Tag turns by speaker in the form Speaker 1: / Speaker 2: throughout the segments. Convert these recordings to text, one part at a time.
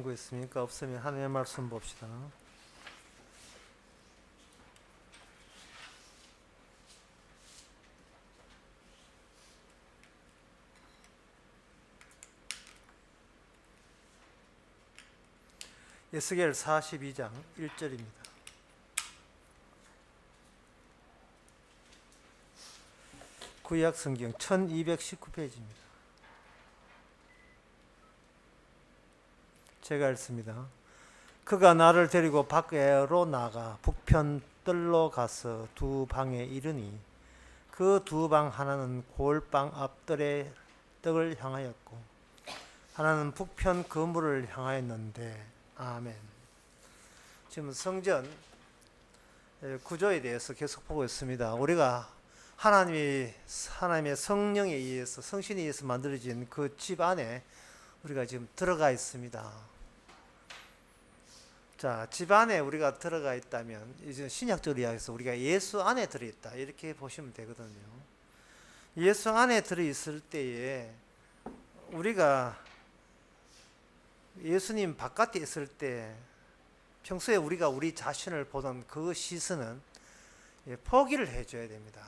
Speaker 1: 참고 있습니까? 없으면 하나님의 말씀 봅시다. 에스겔 42장 1절입니다. 구약 성경 1219페이지입니다. 제가 읽습니다. 그가 나를 데리고 밖으로 나가 북편 뜰로 가서 두 방에 이르니 그 두 방 하나는 골방 앞뜰에 떡을 향하였고 하나는 북편 그물을 향하였는데 아멘. 지금 성전 구조에 대해서 계속 보고 있습니다. 우리가 하나님의 성령에 의해서 성신에 의해서 만들어진 그 집 안에 우리가 지금 들어가 있습니다. 자, 집 안에 우리가 들어가 있다면 이제 신약적으로 이야기해서 우리가 예수 안에 들어있다 이렇게 보시면 되거든요. 예수 안에 들어있을 때에 우리가 예수님 바깥에 있을 때 평소에 우리가 우리 자신을 보던 그 시선은 포기를 해줘야 됩니다.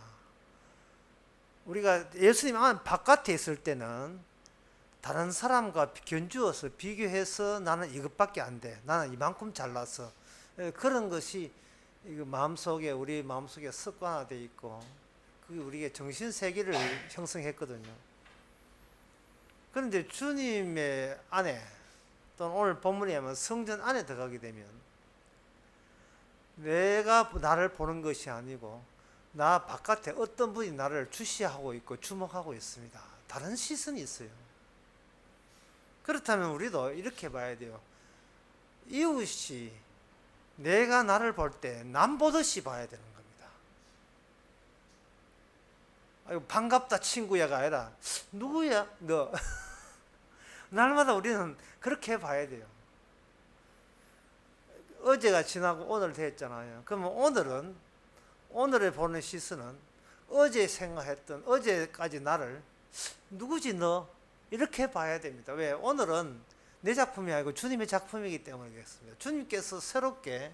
Speaker 1: 우리가 예수님 안 바깥에 있을 때는 다른 사람과 견주어서 비교해서 나는 이것밖에 안 돼, 나는 이만큼 잘났어, 그런 것이 마음속에 우리 마음속에 습관화되어 있고 그게 우리의 정신세계를 형성했거든요. 그런데 주님의 안에 또는 오늘 본문에 하면 성전 안에 들어가게 되면 내가 나를 보는 것이 아니고 나 바깥에 어떤 분이 나를 주시하고 있고 주목하고 있습니다. 다른 시선이 있어요. 그렇다면 우리도 이렇게 봐야 돼요. 이웃이 내가 나를 볼 때 남 보듯이 봐야 되는 겁니다. 아이고, 반갑다 친구야가 아니라 누구야 너. 날마다 우리는 그렇게 봐야 돼요. 어제가 지나고 오늘 됐잖아요. 그러면 오늘에 보는 시선은 어제 생각했던 어제까지 나를 누구지 너? 이렇게 봐야 됩니다. 왜? 오늘은 내 작품이 아니고 주님의 작품이기 때문이겠습니다. 주님께서 새롭게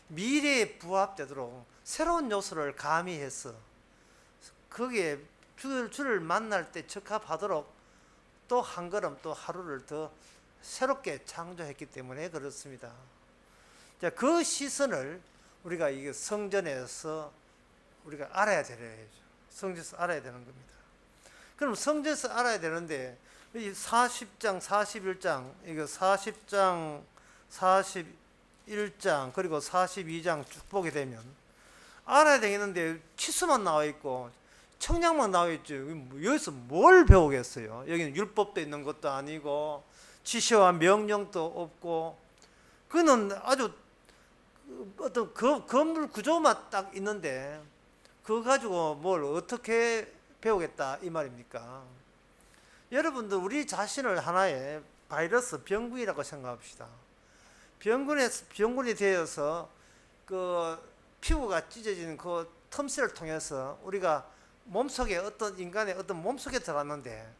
Speaker 1: 미래에 부합되도록 새로운 요소를 가미해서 거기에 주를 만날 때 적합하도록 또 한 걸음 또 하루를 더 새롭게 창조했기 때문에 그렇습니다. 자, 그 시선을 우리가 이 성전에서 우리가 알아야 되죠. 성전에서 알아야 되는 겁니다. 그럼 성전에서 알아야 되는데 이 40장, 41장, 이거 40장, 41장 그리고 42장 쭉 보게 되면 알아야 되겠는데 치수만 나와 있고 청량만 나와 있죠. 여기서 뭘 배우겠어요? 여기는 율법도 있는 것도 아니고 지시와 명령도 없고 그는 아주 어떤 건물 구조만 딱 있는데 그거 가지고 뭘 어떻게 배우겠다 이 말입니까? 여러분들 우리 자신을 하나의 바이러스 병균이라고 생각합시다. 병균이 되어서 그 피부가 찢어지는 그 틈새를 통해서 우리가 몸속에 어떤 인간의 어떤 몸속에 들어갔는데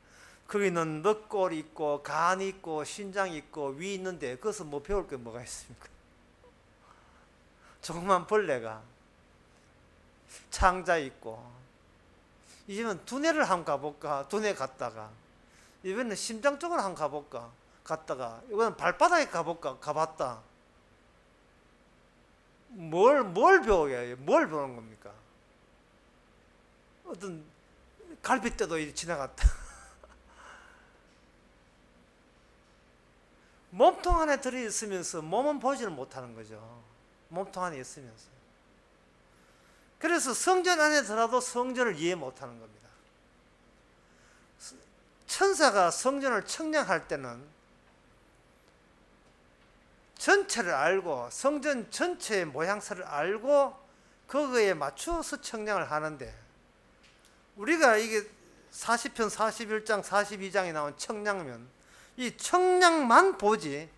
Speaker 1: 거기는 늑골이 있고 간이 있고 신장이 있고 위 있는데 거기서 뭐 배울 게 뭐가 있습니까? 조그만 벌레가 창자 있고 이제는 두뇌를 한번 가볼까? 두뇌 갔다가 이번에는 심장 쪽으로 한번 가볼까? 갔다가 이번엔 발바닥에 가볼까? 가봤다. 뭘 배워야 해요? 뭘 배우는 겁니까? 어떤 갈빗대도 지나갔다. 몸통 안에 들어있으면서 몸은 보지를 못하는 거죠. 몸통 안에 있으면서. 그래서 성전 안에 들어도 성전을 이해 못하는 겁니다. 천사가 성전을 청량할 때는 전체를 알고 성전 전체의 모양새를 알고 그거에 맞추어서 청량을 하는데 우리가 이게 40편, 41장, 42장에 나온 청량이면 이 청량만 보지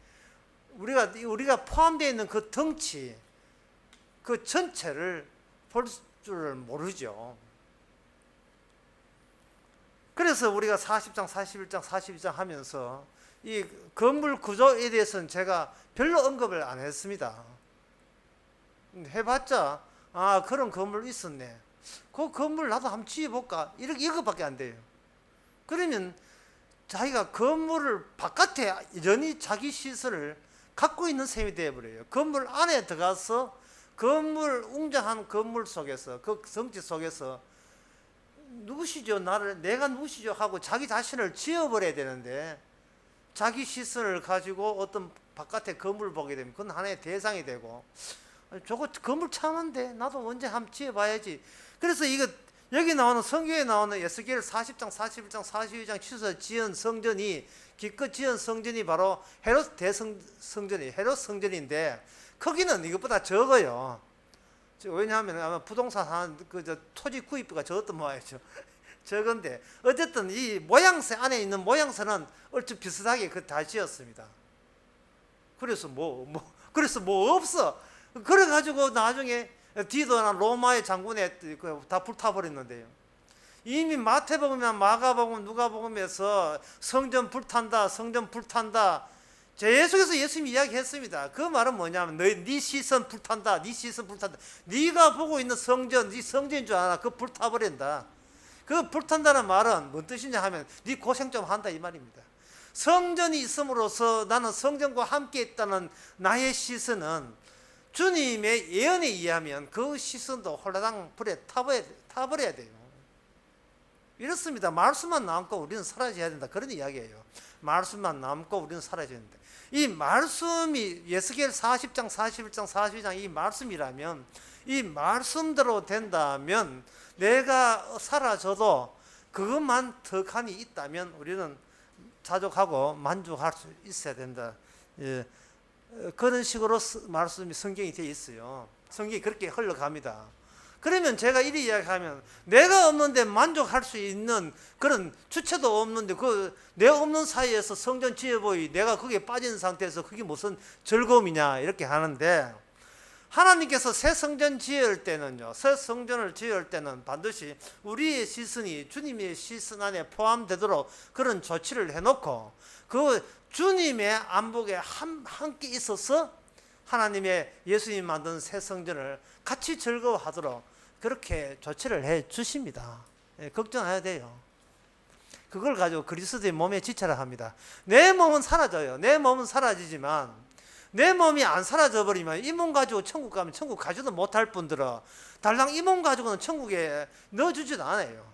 Speaker 1: 우리가 포함되어 있는 그 덩치 그 전체를 볼 줄 모르죠. 그래서 우리가 40장, 41장, 42장 하면서 이 건물 구조에 대해서는 제가 별로 언급을 안 했습니다. 해봤자 그런 건물 있었네. 그 건물 나도 한번 지어볼까? 이거밖에 안 돼요. 그러면 자기가 건물을 바깥에 여전히 자기 시설을 갖고 있는 셈이 되어버려요. 건물 안에 들어가서 건물 웅장한 건물 속에서 그 성지 속에서 누구시죠? 내가 누구시죠? 하고 자기 자신을 지어버려야 되는데 자기 시선을 가지고 어떤 바깥에 건물을 보게 되면 그건 하나의 대상이 되고 저거 건물 참한데 나도 언제 한번 지어봐야지. 그래서 이거 여기 나오는 성경에 나오는 에스겔 40장, 41장, 42장 치서 지은 성전이 기껏 지은 성전이 바로 헤롯 대성전이 헤롯 성전인데 크기는 이것보다 적어요. 왜냐하면 아마 부동산 토지 구입비가 적었던 모양이죠. 적은데 어쨌든 이 모양새 안에 있는 모양새는 얼추 비슷하게 다 지었습니다. 그래서 뭐 없어. 그래가지고 나중에 디도나 로마의 장군에 다 불타버렸는데요. 이미 마태복음이나 마가복음, 누가복음에서 성전 불탄다, 성전 불탄다. 계속해서 예수님이 이야기했습니다. 그 말은 뭐냐면 네 시선 불탄다, 네 시선 불탄다. 네가 보고 있는 성전, 네 성전인 줄 알아. 그거 불타버린다. 그 불탄다는 말은 뭔 뜻이냐 하면 네 고생 좀 한다 이 말입니다. 성전이 있음으로써 나는 성전과 함께 있다는 나의 시선은 주님의 예언에 의하면 그 시선도 홀라당 불에 타버려야 돼요. 이렇습니다. 말씀만 남고 우리는 사라져야 된다. 그런 이야기예요. 말씀만 남고 우리는 사라져야 된다. 이 말씀이 에스겔 40장, 41장, 42장 이 말씀이라면 이 말씀대로 된다면 내가 사라져도 그것만 덕한이 있다면 우리는 자족하고 만족할 수 있어야 된다. 예. 그런 식으로 말씀이 성경이 되어 있어요. 성경이 그렇게 흘러갑니다. 그러면 제가 이리 이야기하면 내가 없는데 만족할 수 있는 그런 주체도 없는데 내 없는 사이에서 성전 지어보이 내가 거기에 빠진 상태에서 그게 무슨 즐거움이냐 이렇게 하는데 하나님께서 새 성전 지을 때는요, 새 성전을 지을 때는 반드시 우리의 시선이 주님의 시선 안에 포함되도록 그런 조치를 해놓고 그 주님의 안복에 함께 있어서 하나님의 예수님 만든 새 성전을 같이 즐거워하도록 그렇게 조치를 해 주십니다. 걱정해야 돼요. 그걸 가지고 그리스도의 몸에 지체를 합니다. 내 몸은 사라져요. 내 몸은 사라지지만 내 몸이 안 사라져 버리면 이 몸 가지고 천국 가면 천국 가지도 못할 뿐더러 달랑 이 몸 가지고는 천국에 넣어주지도 않아요.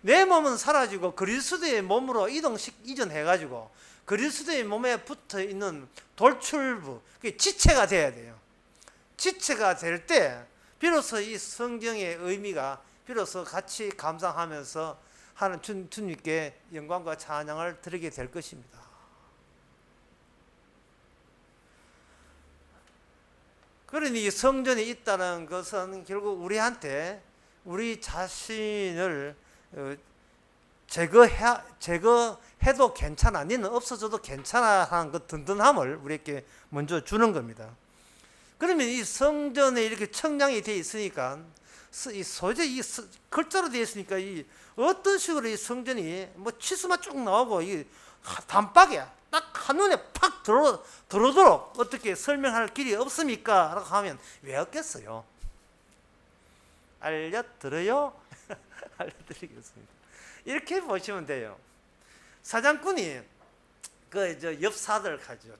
Speaker 1: 내 몸은 사라지고 그리스도의 몸으로 이전해가지고 그리스도의 몸에 붙어 있는 돌출부, 그게 지체가 돼야 돼요. 지체가 될 때 비로소 이 성경의 의미가 비로소 같이 감상하면서 하는 주님께 영광과 찬양을 드리게 될 것입니다. 그러니 성전이 있다는 것은 결국 우리한테 우리 자신을 제거해도 괜찮아, 니는 없어져도 괜찮아 하는 그 든든함을 우리에게 먼저 주는 겁니다. 그러면 이 성전에 이렇게 청량이 되어 있으니까 이 소재 이 글자로 되어 있으니까 이 어떤 식으로 이 성전이 뭐 치수만 쭉 나오고 이 단박이야 딱 한눈에 팍 들어오도록 어떻게 설명할 길이 없습니까? 라고 하면 왜 없겠어요? 알려드려요? 알려드리겠습니다. 이렇게 보시면 돼요. 사냥꾼이 엽사들 가죠.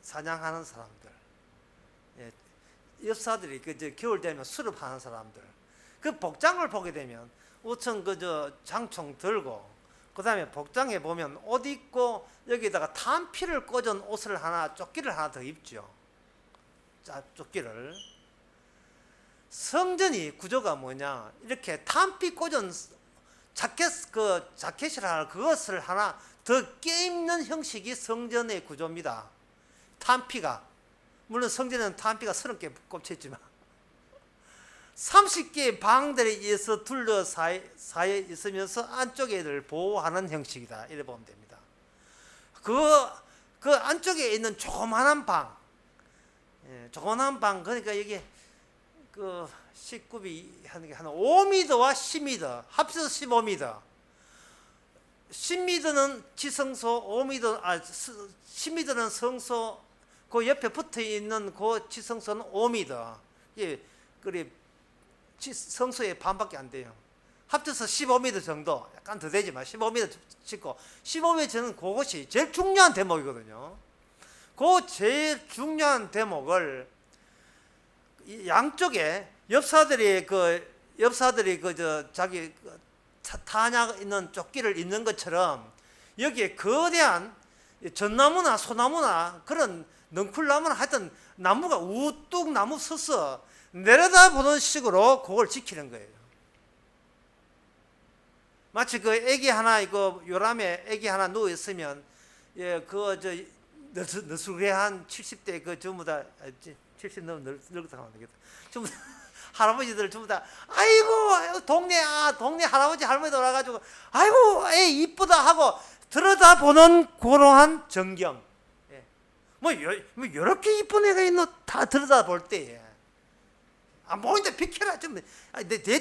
Speaker 1: 사냥하는 사람들. 예, 엽사들이 겨울 되면 수렵하는 사람들. 그 복장을 보게 되면 우선 장총 들고 그 다음에 복장에 보면 옷 입고 여기다가 탄피를 꽂은 옷을 조끼를 하나 더 입죠. 조끼를. 성전이 구조가 뭐냐? 이렇게 탄피 꽂은 자켓이라 그것을 하나 더 껴입는 형식이 성전의 구조입니다. 탄피가 물론 성전에는 탄피가 30개 꼽혀 있지만 30개의 방들에 의해서 둘러싸여 있으면서 안쪽에를 보호하는 형식이다. 이래 보면 됩니다. 그 안쪽에 있는 조그만한 방, 조그만한 방, 그러니까 이게 19비 한 5m와 10m 합쳐서 15m. 10m는 지성소, 5m, 10m는 성소, 그 옆에 붙어 있는 그 지성소는 5m. 예, 그래 성소의 반밖에 안 돼요. 합쳐서 15m 정도, 약간 더 되지만 15m 짓고 15m 저는 그것이 제일 중요한 대목이거든요. 그 제일 중요한 대목을 양쪽에 옆사들이 자기 탄약 있는 조끼를 입는 것처럼 여기에 거대한 전나무나 소나무나 그런 넝쿨나무나 하여튼 나무가 우뚝 나무 서서 내려다보는 식으로 그걸 지키는 거예요. 마치 그 애기 하나 이거 요람에 애기 하나 누워 있으면 너스레한 70대 그 전부 다 70 넘으면 늙었다 하면 되겠다. 전부 다 할아버지들 전부 다 아이고 동네 할아버지 할머니 돌아가지고 아이고 애 이쁘다 하고 들여다보는 그러한 정경. 예. 뭐 이렇게 이쁜 애가 있노 다 들여다볼 때. 아 뭐인데 비켜라 좀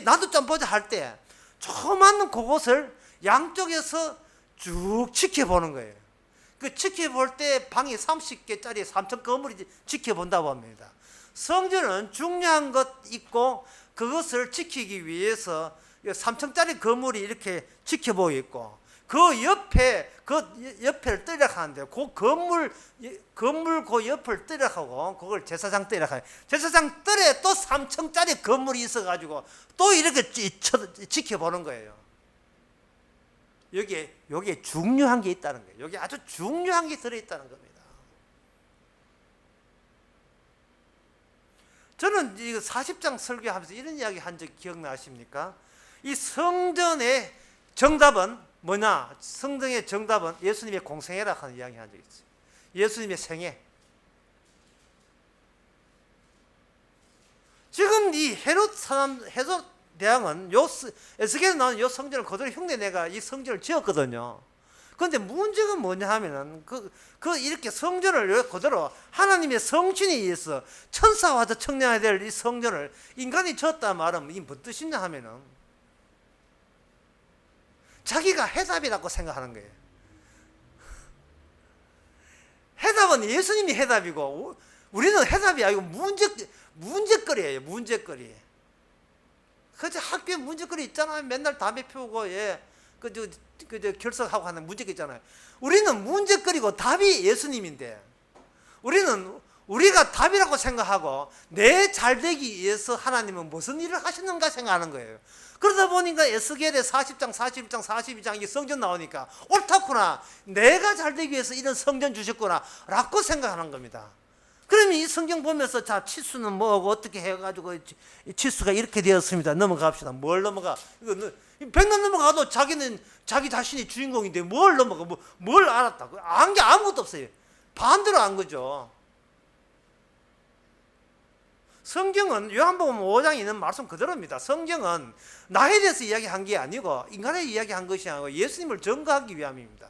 Speaker 1: 나도 좀 보자 할 때 조그만 그곳을 양쪽에서 쭉 지켜보는 거예요. 그 지켜볼 때 방이 30개짜리 3층 건물이 지켜본다고 합니다. 성전은 중요한 것 있고 그것을 지키기 위해서 3층짜리 건물이 이렇게 지켜보고 있고 그 옆에를 뜨락하는데 그 건물 그 옆을 뜨락하고 그걸 제사장 뜨락해요. 제사장 뜰에 또 3층짜리 건물이 있어가지고 또 이렇게 지켜보는 거예요. 여기에 중요한 게 있다는 거예요. 여기 아주 중요한 게 들어있다는 겁니다. 저는 이 40장 설교하면서 이런 이야기 한 적 기억나십니까? 이 성전의 정답은 뭐냐? 성전의 정답은 예수님의 공생애라 하는 이야기 한 적이 있어요. 예수님의 생애. 지금 이 헤롯 대왕은 에스겔에 나오는 요 성전을 그대로 흉내내가 이 성전을 지었거든요. 그런데 문제가 뭐냐 하면은 이렇게 성전을 그대로 하나님의 성신에 의해서 천사와도 청량해야 될 이 성전을 인간이 지었다 말하면 이게 무슨 뜻이냐 하면은 자기가 해답이라고 생각하는 거예요. 해답은 예수님이 해답이고 우리는 해답이 아니고 문제거리예요. 문제거리. 그저 학교에 문제거리 있잖아요. 맨날 담배 피우고 그저 결석하고 하는 문제거리 있잖아요. 우리는 문제거리고 답이 예수님인데 우리가 답이라고 생각하고 내 잘되기 위해서 하나님은 무슨 일을 하시는가 생각하는 거예요. 그러다 보니까 에스겔의 40장, 41장, 42장 이 성전 나오니까 옳다구나. 내가 잘되기 위해서 이런 성전 주셨구나 라고 생각하는 겁니다. 그러면 이 성경 보면서 자 치수는 뭐고 어떻게 해가지고 치수가 이렇게 되었습니다. 넘어갑시다. 뭘 넘어가? 이거 100년 넘어가도 자기는 자기 자신이 주인공인데 뭘 넘어가? 뭘 알았다? 안 게 아무것도 없어요. 반대로 안 거죠. 성경은 요한복음 5장에 있는 말씀 그대로입니다. 성경은 나에 대해서 이야기한 게 아니고 인간에 이야기한 것이 아니고 예수님을 증거하기 위함입니다.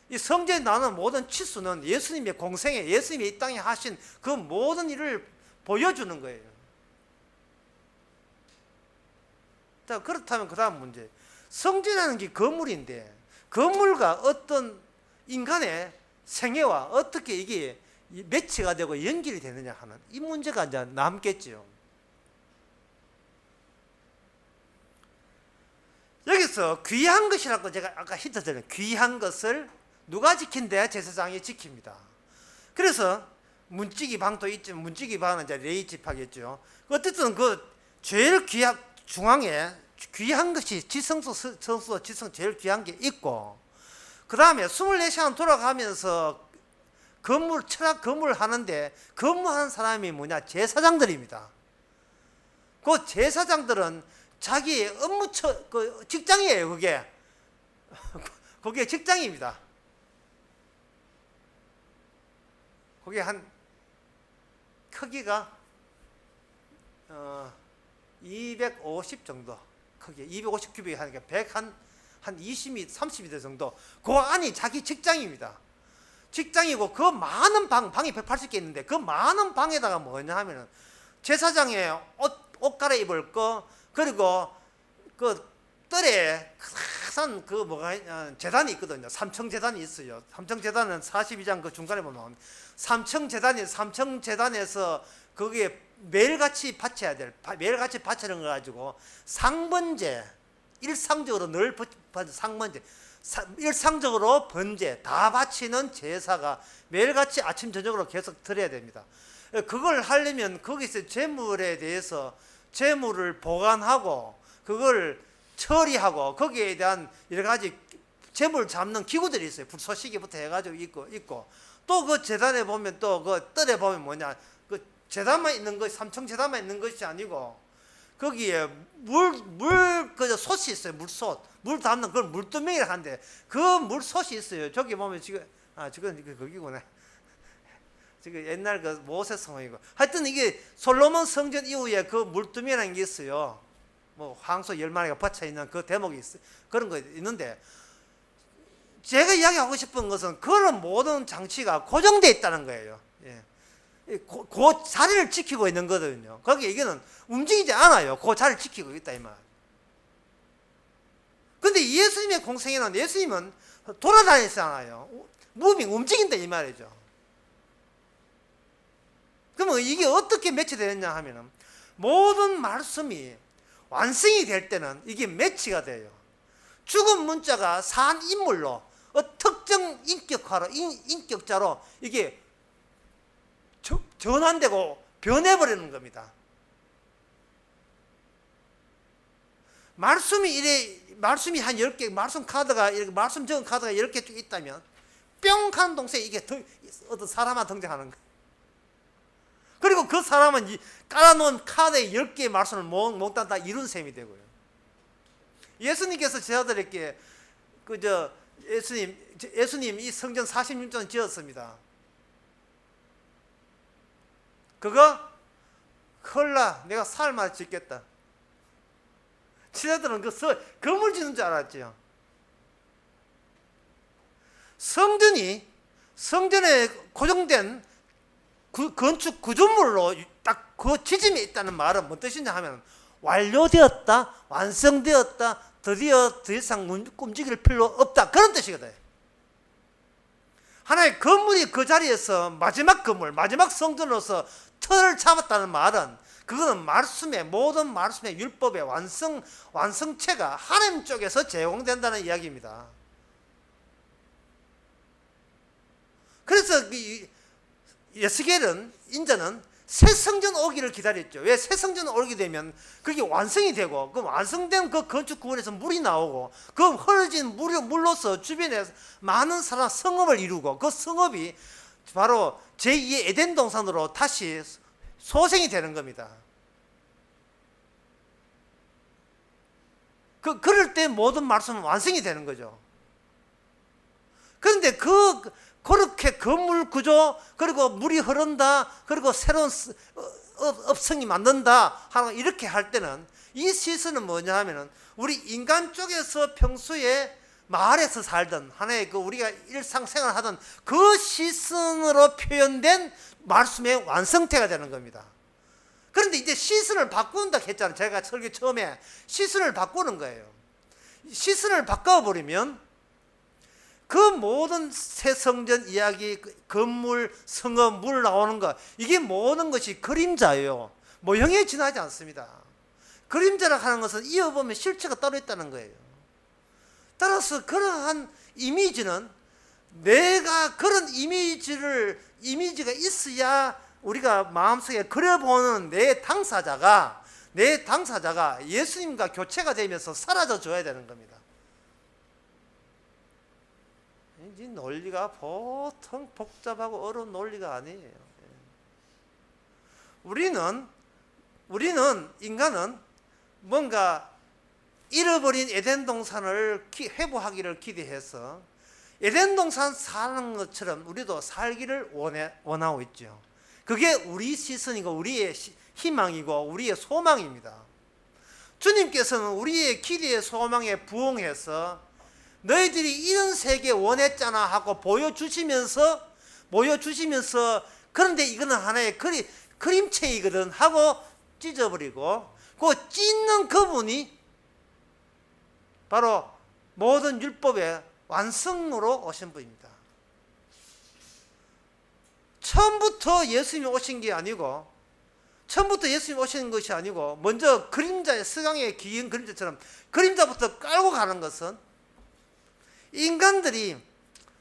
Speaker 1: 이 성전에 나오는 모든 치수는 예수님의 공생애, 예수님이 이 땅에 하신 그 모든 일을 보여주는 거예요. 자, 그렇다면 그 다음 문제. 성전이라는 게 건물인데 건물과 어떤 인간의 생애와 어떻게 이게 매치가 되고 연결이 되느냐 하는 이 문제가 이제 남겠죠. 여기서 귀한 것이라고 제가 아까 힌트 드린 귀한 것을 누가 지킨대? 제사장이 지킵니다. 그래서 문지기 방도 있지만 문지기 방은 이제 레위 지파겠죠. 어쨌든 그 제일 중앙에 귀한 것이 지성소 제일 귀한 게 있고 그 다음에 24시간 돌아가면서 철학 건물 하는데 근무하는 사람이 뭐냐? 제사장들입니다. 그 제사장들은 자기 업무 직장이에요. 그게 직장입니다. 그게 한 크기가 250 정도 크기 250 큐빅 하니까 100 한 20m 30m 정도 그 안이 자기 직장입니다. 직장이고 그 많은 방이 180개 있는데 그 많은 방에다가 뭐냐 하면은 제사장의 옷 갈아입을 거 그리고 그 뜰에 큰 그 뭐가 재단이 있거든요. 삼청 재단이 있어요. 삼청 재단은 42장 그 중간에 보면 나옵니다. 삼청 재단에서 거기에 매일같이 바쳐야 될 매일같이 바치는 거 가지고 상번제 일상적으로 늘 상번제 일상적으로 번제 다 바치는 제사가 매일같이 아침 저녁으로 계속 드려야 됩니다. 그걸 하려면 거기서 재물에 대해서 재물을 보관하고 그걸 처리하고 거기에 대한 여러 가지 재물 잡는 기구들이 있어요. 불쏘시개부터 해가지고 있고 또 그 재단에 보면 또 그 뜰에 보면 뭐냐 그 재단만 있는 것 삼청 재단만 있는 것이 아니고 거기에 그 솥이 있어요. 물 담는 그걸 물두멍이라 하는데 그 물솥이 있어요. 저기 보면 지금 거기구나. 지금 옛날 그 모세 성이고 하여튼 이게 솔로몬 성전 이후에 그 물두멍이라는 게 있어요. 뭐 황소 10마리가 받쳐 있는 그 대목이 있어요. 그런 거 있는데 제가 이야기하고 싶은 것은 그런 모든 장치가 고정되어 있다는 거예요. 예. 그 자리를 지키고 있는 거거든요. 거기 이게는 움직이지 않아요. 그 자리를 지키고 있다 이 말. 근데 예수님의 공생애는 예수님은 돌아다니잖아요. 무빙 움직인다 이 말이죠. 그러면 이게 어떻게 매치되느냐 하면은 모든 말씀이 완성이 될 때는 이게 매치가 돼요. 죽은 문자가 산 인물로 특정 인격자로 이게 전환되고 변해버리는 겁니다. 말씀이 한 10개, 말씀 적은 카드가 10개 쭉 있다면 뿅 하는 동시에 이게 어떤 사람만 등장하는 거예요. 그리고 그 사람은 깔아놓은 카드에 10개의 말씀을 몽땅 다 이룬 셈이 되고요. 예수님께서 제자들에게 예수님 이 성전 46전 지었습니다. 그거 헐라 내가 살마다 짓겠다. 제자들은 건물 짓는 줄 알았죠. 성전에 고정된 건축 구조물로 딱 그 지짐에 있다는 말은 무슨 뜻이냐 하면 완료되었다, 완성되었다, 드디어 더 이상 움직일 필요 없다 그런 뜻이거든요. 하나의 건물이 그 자리에서 마지막 건물, 마지막 성전으로서 틀을 잡았다는 말은 그거는 모든 말씀의 율법의 완성체가 하나님 쪽에서 제공된다는 이야기입니다. 그래서 예스겔은 인자는 새 성전 오기를 기다렸죠. 왜 새 성전 오게 되면 그게 완성이 되고 그 완성된 그 건축 구원에서 물이 나오고 그 흐려진 물로서 주변에 많은 사람 성읍을 이루고 그 성읍이 바로 제2의 에덴 동산으로 다시 소생이 되는 겁니다. 그럴 때 모든 말씀은 완성이 되는 거죠. 그런데 그렇게 건물 구조 그리고 물이 흐른다 그리고 새로운 업성이 만든다 하는 이렇게 할 때는 이 시선은 뭐냐 하면은 우리 인간 쪽에서 평소에 마을에서 살던 하나의 우리가 일상생활 하던 그 시선으로 표현된 말씀의 완성태가 되는 겁니다. 그런데 이제 시선을 바꾼다 했잖아요. 제가 설교 처음에 시선을 바꾸는 거예요. 시선을 바꿔버리면 그 모든 새 성전 이야기, 건물, 성읍, 물 나오는 것 이게 모든 것이 그림자예요. 모형에 지나지 않습니다. 그림자라 하는 것은 이어보면 실체가 따로 있다는 거예요. 따라서 그러한 이미지는 내가 그런 이미지가 있어야 우리가 마음속에 그려보는 내 당사자가 예수님과 교체가 되면서 사라져 줘야 되는 겁니다. 이 논리가 보통 복잡하고 어려운 논리가 아니에요. 우리는 인간은 뭔가 잃어버린 에덴 동산을 회복하기를 기대해서 에덴 동산 사는 것처럼 우리도 살기를 원하고 있죠. 그게 우리 시선이고 우리의 희망이고 우리의 소망입니다. 주님께서는 우리의 기대의 소망에 부응해서 너희들이 이런 세계 원했잖아 하고 보여주시면서 그런데 이거는 하나의 그림체이거든 하고 찢어버리고 그 찢는 그분이 바로 모든 율법의 완성으로 오신 분입니다. 처음부터 예수님이 오신 게 아니고, 처음부터 예수님이 오신 것이 아니고, 먼저 그림자의 서강의 긴 그림자처럼 그림자부터 깔고 가는 것은, 인간들이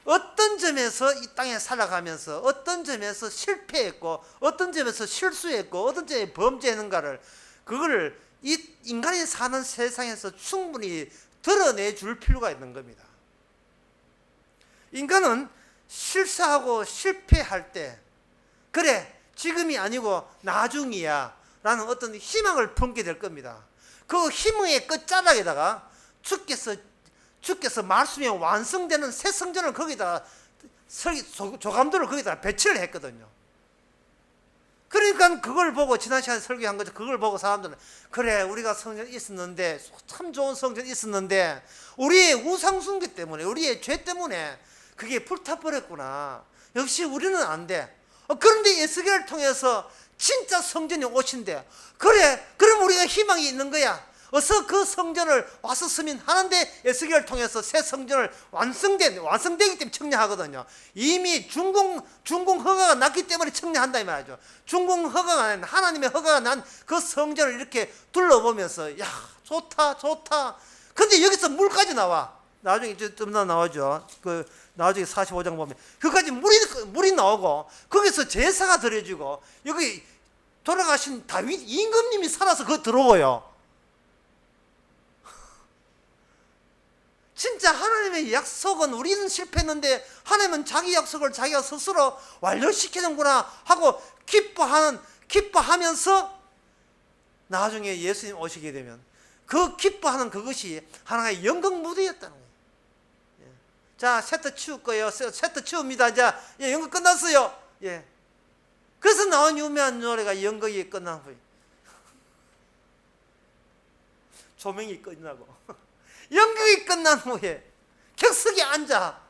Speaker 1: 어떤 점에서 이 땅에 살아가면서 어떤 점에서 실패했고 어떤 점에서 실수했고 어떤 점에 범죄했는가를, 그거를 이 인간이 사는 세상에서 충분히 드러내 줄 필요가 있는 겁니다. 인간은 실수하고 실패할 때, 그래 지금이 아니고 나중이야 라는 어떤 희망을 품게 될 겁니다. 그 희망의 끝자락에다가 주께서 말씀이 완성되는 새 성전을 거기다 조감도를 거기다 배치를 했거든요. 그러니까 그걸 보고, 지난 시간에 설교한 거죠. 그걸 보고 사람들은, 그래 우리가 성전 있었는데, 참 좋은 성전 있었는데 우리의 우상 숭배 때문에, 우리의 죄 때문에 그게 불타버렸구나. 역시 우리는 안 돼. 그런데 에스겔을 통해서 진짜 성전이 오신대. 그래, 그럼 우리가 희망이 있는 거야. 어서 그 성전을 와서 서민하는데, 에스겔을 통해서 새 성전을 완성되기 때문에 청량하거든요. 이미 준공 허가가 났기 때문에 청량한다 이 말이죠. 준공 허가가 난, 하나님의 허가가 난 그 성전을 이렇게 둘러보면서, 야 좋다. 근데 여기서 물까지 나와. 나중에 좀 나오죠. 그 나중에 45장 보면 그까지 물이 나오고, 거기서 제사가 드려지고, 여기 돌아가신 다윗 임금님이 살아서 그거 들어오고요. 진짜 하나님의 약속은, 우리는 실패했는데 하나님은 자기 약속을 자기가 스스로 완료시키는구나 하고 기뻐하면서 나중에 예수님 오시게 되면 그 기뻐하는 그것이 하나의 영광 무대였다는 거예요. 자, 세트 치울 거예요. 세트 치웁니다. 이제 연극 끝났어요. 예. 그래서 나온 유명한 노래가 연극이 끝난 후에, 조명이 끝나고 연극이 끝난 후에 객석에 앉아.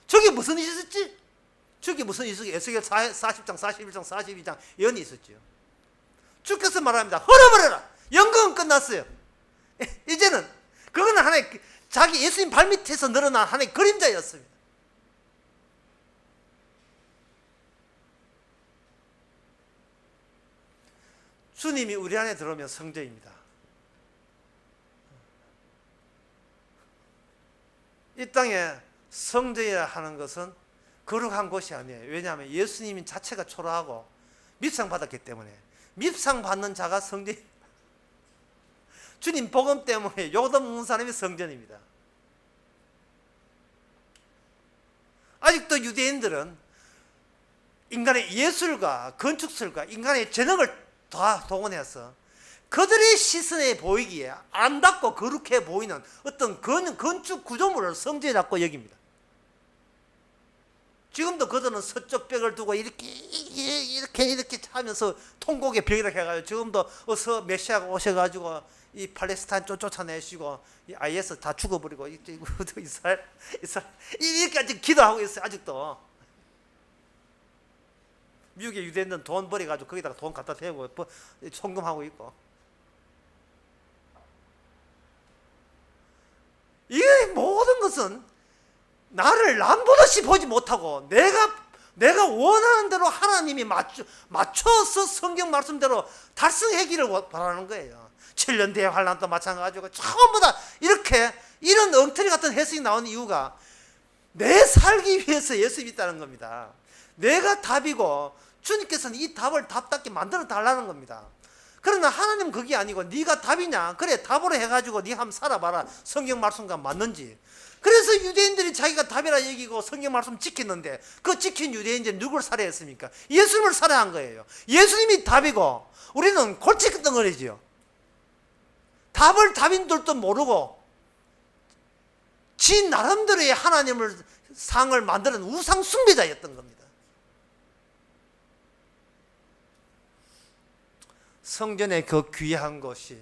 Speaker 1: 저게 무슨 일이 있었지? 저게 무슨 일이 있었지? 에스겔 40장, 41장, 42장 예언이 있었죠. 주께서 말합니다. 흘러버려라. 연극은 끝났어요. 이제는 그거는 하나의, 자기 예수님 발밑에서 늘어난 하나의 그림자였습니다. 주님이 우리 안에 들어오면 성전입니다. 이 땅에 성전이라 하는 것은 거룩한 곳이 아니에요. 왜냐하면 예수님 자체가 초라하고 밉상 받았기 때문에. 밉상 받는 자가 성전입니다. 주님 복음 때문에 욕도 먹는 사람이 성전입니다. 아직도 유대인들은 인간의 예술과 건축술과 인간의 재능을 다 동원해서 그들의 시선에 보이기에 아름답고 거룩해 보이는 어떤 건축 구조물을 성전이라고 여깁니다. 지금도 그들은 서쪽 벽을 두고 이렇게 하면서 통곡의 벽이라 해가지고, 지금도 어서 메시아가 오셔가지고 이 팔레스타인 쫓아내시고 이 IS 다 죽어버리고 이스라엘 이렇게 아직 기도하고 있어요. 아직도 미국의 유대인들은 돈 버려가지고 거기다가 돈 갖다 대고 송금하고 있고. 이 모든 것은 나를 남보듯이 보지 못하고 내가 원하는 대로 하나님이 맞춰서 성경 말씀대로 달성하기를 바라는 거예요. 7년 대의 환란도 마찬가지고 전부 다 이런 엉터리 같은 해석이 나오는 이유가, 내 살기 위해서 예수님이 있다는 겁니다. 내가 답이고 주님께서는 이 답을 답답게 만들어 달라는 겁니다. 그러나 하나님은 그게 아니고, 네가 답이냐? 그래, 답으로 해가지고 네 한번 살아봐라. 성경 말씀과 맞는지. 그래서 유대인들이 자기가 답이라 여기고 성경 말씀 지켰는데, 그 지킨 유대인들이 누굴 살해했습니까? 예수님을 살해한 거예요. 예수님이 답이고 우리는 골칫덩어리지요. 답을 답인 줄도 모르고 지 나름대로의 하나님을 상을 만드는 우상 숭배자였던 겁니다. 성전의 그 귀한 것이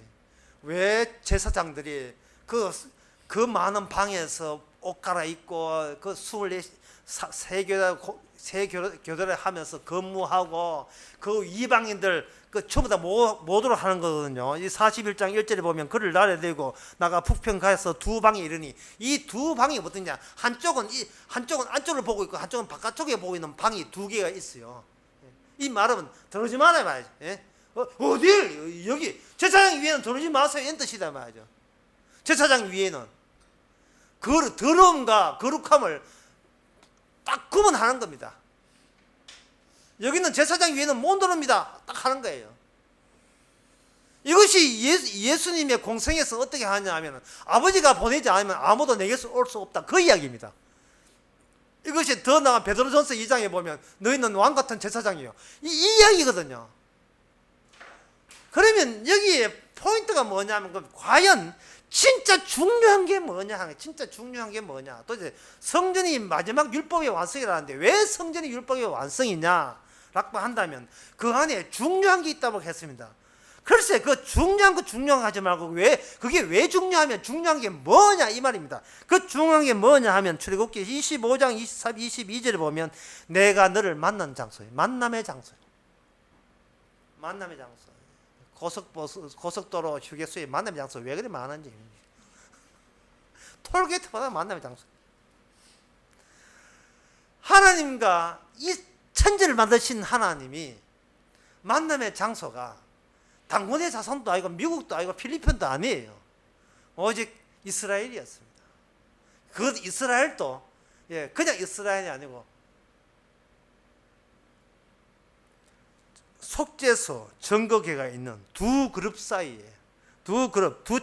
Speaker 1: 왜 제사장들이 그 많은 방에서 옷 갈아입고 그 세교대를 하면서 근무하고 그 이방인들 그 전부 다 모두로 하는 거거든요. 이 41장 1절에 보면 그를 나래되고 나가 북편 가서 두 방에 이르니 이 두 방이 어떠냐? 한쪽은 안쪽을 보고 있고 한쪽은 바깥쪽에 보고 있는 방이 두 개가 있어요. 이 말은 들어오지 말아야 말이죠. 예? 어딜 여기 제사장 위에는 들어오지 마세요. 이런 뜻이다 말이죠. 제사장 위에는 더러움과 거룩함을 딱 구분하는 겁니다. 여기는 제사장 위에는 못 들어옵니다. 딱 하는 거예요. 이것이 예수님의 공생에서 어떻게 하냐 하면 아버지가 보내지 않으면 아무도 내게서 올 수 없다. 그 이야기입니다. 이것이 더 나아가 베드로전서 2장에 보면 너희는 왕같은 제사장이요. 이 이야기거든요. 그러면 여기에 포인트가 뭐냐면 과연 진짜 중요한 게 뭐냐? 진짜 중요한 게 뭐냐? 도대체 성전이 마지막 율법의 완성이라는데 왜 성전이 율법의 완성이냐? 라고 한다면 그 안에 중요한 게 있다고 했습니다. 글쎄 그 중요한 거 하지 말고 그게 왜 중요하면 중요한 게 뭐냐 이 말입니다. 그 중요한 게 뭐냐 하면 출애굽기 25장 23, 22절에 보면 내가 너를 만난 장소예요. 만남의 장소예요. 만남의 장소. 고속도로 휴게소에 만남의 장소 왜 그리 많은지. 톨게이트보다 만남의 장소. 하나님과 이 천지를 만드신 하나님이 만남의 장소가 당군의 자손도 아니고 미국도 아니고 필리핀도 아니에요. 오직 이스라엘이었습니다. 그 이스라엘도 그냥 이스라엘이 아니고 속죄소 증거궤가 있는 두 그룹 사이에 두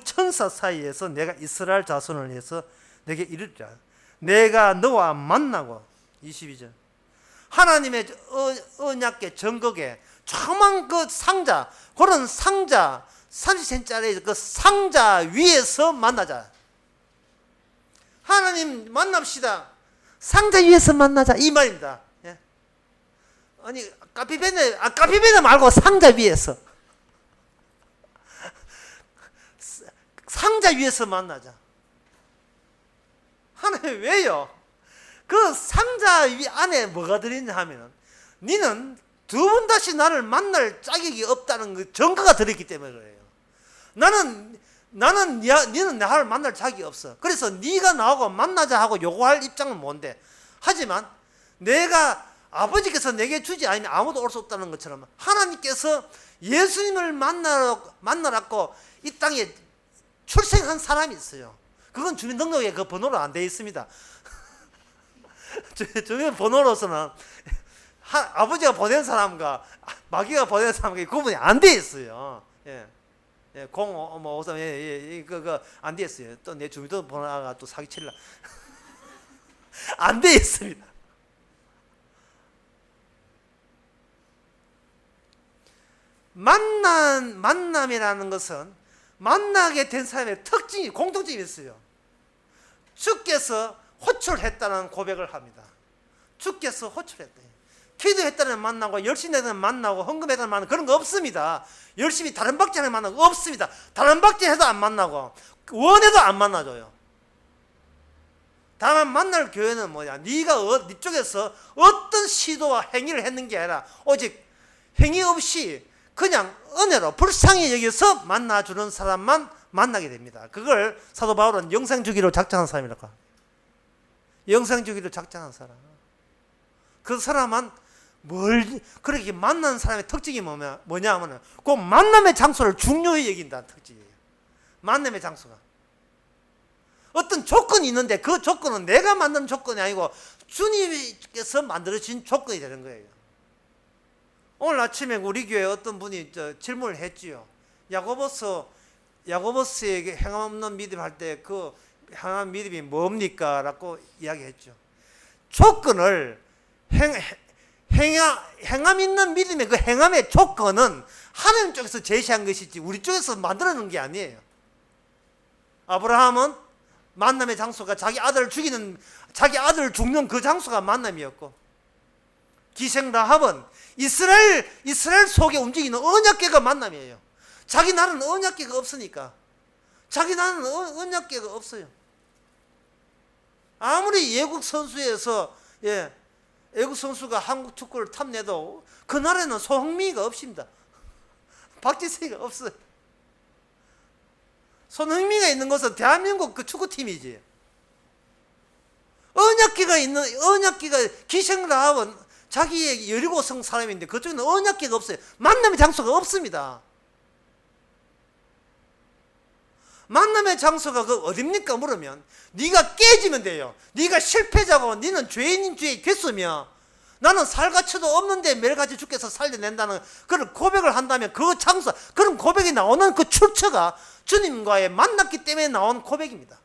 Speaker 1: 천사 사이에서 내가 이스라엘 자손을 위해서 내게 이르리라. 내가 너와 만나고 22절 하나님의 언약궤 증거궤 조그만 그 상자 그런 상자 30cm짜리 그 상자 위에서 만나자. 하나님 만납시다. 상자 위에서 만나자 이 말입니다. 예. 아니 카피베네 말고 상자 위에서 상자 위에서 만나자. 하나님 왜요? 그 상자 안에 뭐가 들어있냐 하면 니는 두 번 다시 나를 만날 자격이 없다는 그 증거가 들어있기 때문에 그래요. 니는 나를 만날 자격이 없어. 그래서 네가 나하고 만나자 하고 요구할 입장은 뭔데? 하지만 내가 아버지께서 내게 주지 않으면 아무도 올 수 없다는 것처럼 하나님께서 예수님을 만나라고 이 땅에 출생한 사람이 있어요. 그건 주민등록에 그 번호로 안 되어 있습니다. 주민번호로서는 아버지가 보낸 사람과 마귀가 보낸 사람과 구분이 안 돼 있어요. 예. 0553 안 돼 있어요. 또 내 주민번호가 또 사기칠라. 안 돼 있습니다. 만남이라는 것은 만나게 된 사람의 특징이 공통점이 있어요. 주께서 호출했다는 고백을 합니다. 주께서 호출했다. 기도했다는 만나고 열심히 했다는 만나고 헌금했다는 만나고 그런 거 없습니다. 열심히 다른 박자를 만나고 없습니다. 다른 박자 해도 안 만나고 원해도 안 만나줘요. 다만 만날 교회는 뭐냐? 네가 네 쪽에서 어떤 시도와 행위를 했는 게 아니라 오직 행위 없이 그냥 은혜로 불쌍히 여기서 만나주는 사람만 만나게 됩니다. 그걸 사도 바울은 영생주기로 작정한 사람이라고 합니다. 영생주기로 작정한 사람. 그 사람은 그렇게 만나는 사람의 특징이 뭐냐 하면 그 만남의 장소를 중요히 여긴다는 특징이에요. 만남의 장소가. 어떤 조건이 있는데 그 조건은 내가 만든 조건이 아니고 주님께서 만들어진 조건이 되는 거예요. 오늘 아침에 우리 교회 어떤 분이 질문을 했지요. 야고보스에게 행함 없는 믿음 할 때 그 행함 믿음이 뭡니까? 라고 이야기했죠. 조건을 행함 있는 믿음의 그 행함의 조건은 하나님 쪽에서 제시한 것이지 우리 쪽에서 만들어 놓은 게 아니에요. 아브라함은 만남의 장소가 자기 아들을 죽는 그 장소가 만남이었고, 기생 라합은 이스라엘 속에 움직이는 언약궤가 만남이에요. 자기 나라는 언약궤가 없으니까. 자기 나라는 언약궤가 없어요. 아무리 예국 선수에서 예, 애국 선수가 한국 축구를 탐내도 그날에는 손흥민이가 없습니다. 박지성이가 없어요. 손흥민이가 있는 것은 대한민국 그 축구팀이지. 언약기가 기생을 하고 자기의 17성 사람인데 그쪽에는 언약기가 없어요. 만남의 장소가 없습니다. 만남의 장소가 그 어딥니까 물으면 네가 깨지면 돼요. 네가 실패자고 너는 죄인인 죄에 됐으며 나는 살가치도 없는데 매일같이 주께서 살려낸다는 그런 고백을 한다면 그 장소, 그런 고백이 나오는 그 출처가 주님과의 만났기 때문에 나온 고백입니다.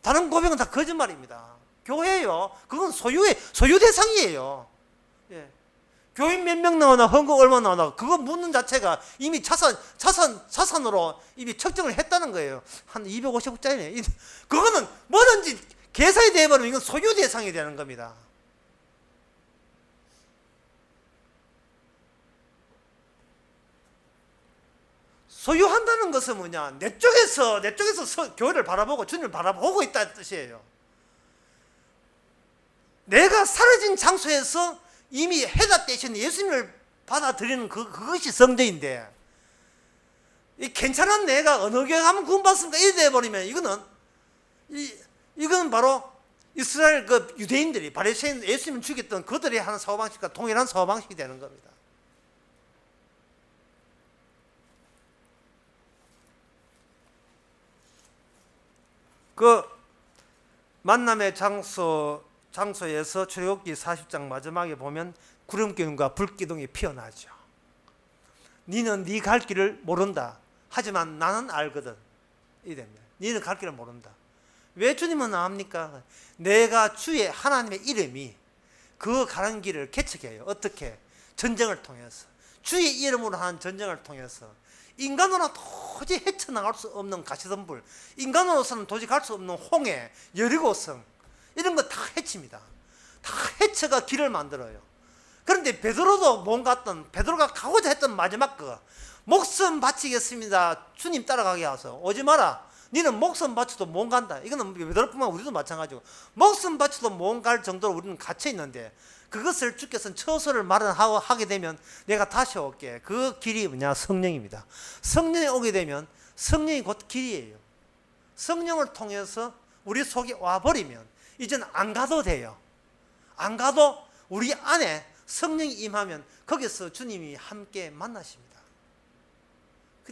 Speaker 1: 다른 고백은 다 거짓말입니다. 교회요, 그건 소유 대상이에요. 예. 교인 몇 명 나오나 헌금 얼마 나오나 그거 묻는 자체가 이미 자산으로 이미 측정을 했다는 거예요. 한 250억짜리네. 그거는 뭐든지 계산이 돼버리면 이건 소유 대상이 되는 겁니다. 소유한다는 것은 뭐냐? 내 쪽에서 교회를 바라보고 주님을 바라보고 있다는 뜻이에요. 내가 사라진 장소에서 이미 해답 대신 예수님을 받아들이는 그것이 성전인데, 이 괜찮은 내가 어느 교회 가면 구원받습니까? 이래 돼버리면 이건 바로 이스라엘 그 유대인들이 바리새인 예수님을 죽였던 그들이 하는 사고방식과 동일한 사고방식이 되는 겁니다. 그 만남의 장소에서 출애굽기 40장 마지막에 보면 구름기둥과 불기둥이 피어나죠. 너는 네 갈 길을 모른다. 하지만 나는 알거든. 이됩니다. 너는 갈 길을 모른다. 왜 주님은 압니까? 내가 주의 하나님의 이름이 그 가는 길을 개척해요. 어떻게? 전쟁을 통해서. 주의 이름으로 하는 전쟁을 통해서. 인간으로는 도저히 헤쳐나갈 수 없는 가시덤불, 인간으로서는 도저히 갈 수 없는 홍해, 여리고성, 이런 거 다 해칩니다. 다 해쳐가 길을 만들어요. 그런데 베드로가 가고자 했던 마지막 거, 목숨 바치겠습니다. 주님 따라가게 하소. 오지 마라. 니는 목숨 바쳐도 못 간다. 이거는 베드로뿐만 우리도 마찬가지고, 목숨 바쳐도 못 갈 정도로 우리는 갇혀 있는데 그것을 주께서는 처소를 마련하게 되면 내가 다시 올게. 그 길이 뭐냐? 성령입니다. 성령이 오게 되면 성령이 곧 길이에요. 성령을 통해서 우리 속에 와버리면 이제는 안 가도 돼요. 안 가도 우리 안에 성령이 임하면 거기서 주님이 함께 만나십니다.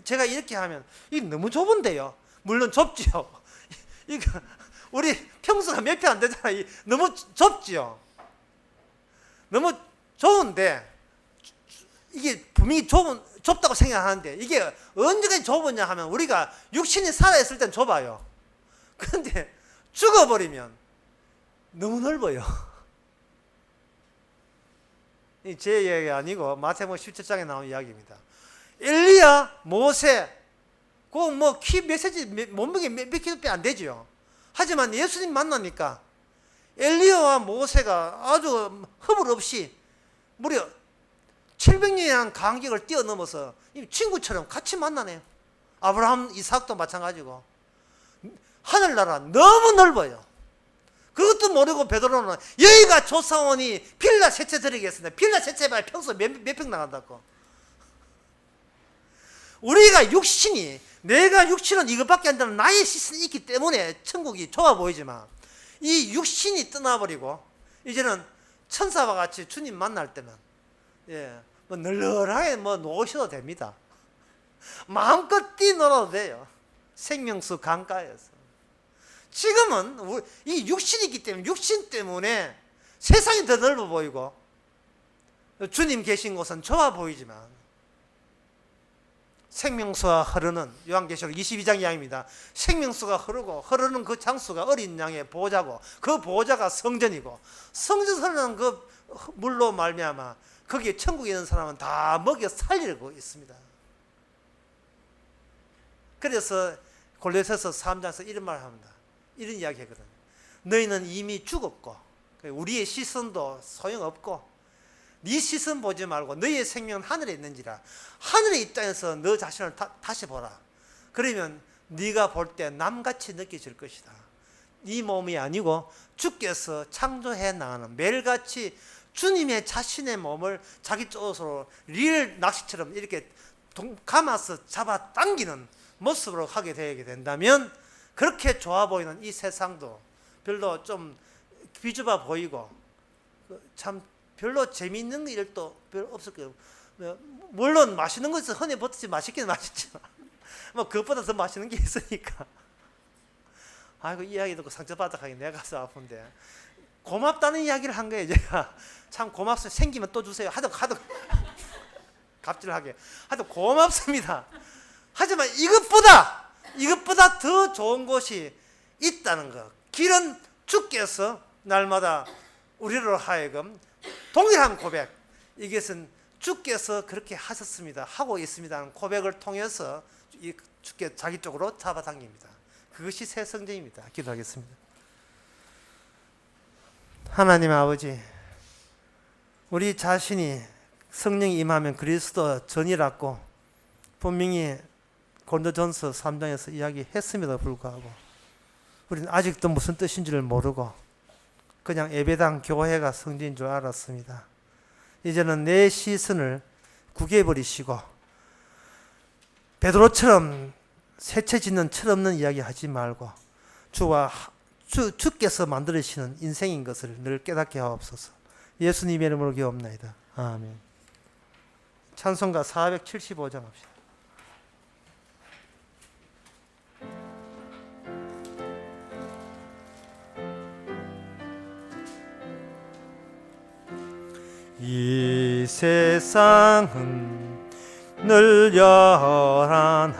Speaker 1: 제가 이렇게 하면 이게 너무 좁은데요. 물론 좁지요. 이거 우리 평수가 몇 평 안 되잖아요. 너무 좁지요. 너무 좁은데 이게 분명히 좁다고 생각하는데 이게 언제까지 좁으냐 하면 우리가 육신이 살아있을 땐 좁아요. 그런데 죽어버리면 너무 넓어요. 제 이야기 아니고 마태복음 17장에 나온 이야기입니다. 엘리야, 모세, 그 뭐 키 몇 세지, 몸무게 몇 킬로밖에 안 되죠. 하지만 예수님 만나니까 엘리야와 모세가 아주 허물 없이 무려 700년이라는 간격을 뛰어넘어서 친구처럼 같이 만나네요. 아브라함, 이삭도 마찬가지고. 하늘나라 너무 넓어요. 그것도 모르고 베드로는 여기가 조사원이 빌라 세 채 드리겠습니다. 빌라 세 채 봐야 평소 몇 평 나간다고. 우리가 내가 육신은 이것밖에 안 되는 나의 시선이 있기 때문에 천국이 좁아 보이지만 이 육신이 떠나버리고 이제는 천사와 같이 주님 만날 때는 뭐 널널하게 뭐 놓으셔도 됩니다. 마음껏 뛰놀아도 돼요. 생명수 강가에서. 지금은 이 육신이기 때문에 육신 때문에 세상이 더 넓어 보이고 주님 계신 곳은 좁아 보이지만 생명수가 흐르는 요한계시록 22장 이야기입니다. 생명수가 흐르는 그 장수가 어린 양의 보호자고 그 보호자가 성전이고 성전 흐르는 그 물로 말미암아 거기에 천국에 있는 사람은 다 먹여 살리고 있습니다. 그래서 골로새서 3장에서 이런 말을 합니다. 이런 이야기 하거든요. 너희는 이미 죽었고 우리의 시선도 소용없고 네 시선 보지 말고 너희의 생명은 하늘에 있는지라. 하늘에 있다해서 너 자신을 다시 보라. 그러면 네가 볼 때 남같이 느껴질 것이다. 네 몸이 아니고 주께서 창조해 나가는 매일같이 주님의 자신의 몸을 자기 쪽으로 릴 낚시처럼 이렇게 감아서 잡아 당기는 모습으로 하게 되게 된다면 그렇게 좋아 보이는 이 세상도 별로 좀 비좁아 보이고 참 별로 재미있는 일도 별로 없을 거예요. 물론 맛있는 것은 흔히 버티지 맛있긴 맛있죠. 뭐 그것보다 더 맛있는 게 있으니까. 아이고 이야기 듣고 상처받아 가게 내가 가서 아픈데 고맙다는 이야기를 한 거예요. 제가 참 고맙습니다. 생기면 또 주세요. 하도 갑질하게 하도 고맙습니다. 하지만 이것보다 더 좋은 것이 있다는 것. 길은 주께서 날마다 우리로 하여금 동일한 고백, 이것은 주께서 그렇게 하셨습니다, 하고 있습니다 하는 고백을 통해서 주께 자기 쪽으로 잡아당깁니다. 그것이 새 성전입니다. 기도하겠습니다. 하나님 아버지, 우리 자신이 성령이 임하면 그리스도 전이라고 분명히 고린도전서 3장에서 이야기했음에도 불구하고 우리는 아직도 무슨 뜻인지를 모르고 그냥 예배당 교회가 성전인 줄 알았습니다. 이제는 내 시선을 구겨버리시고 베드로처럼 새채 짓는 철없는 이야기 하지 말고 주께서 만들으시는 인생인 것을 늘 깨닫게 하옵소서. 예수님의 이름으로 기도합나이다. 아멘. 찬송가 475장 합시다. 이 세상은 늘 열한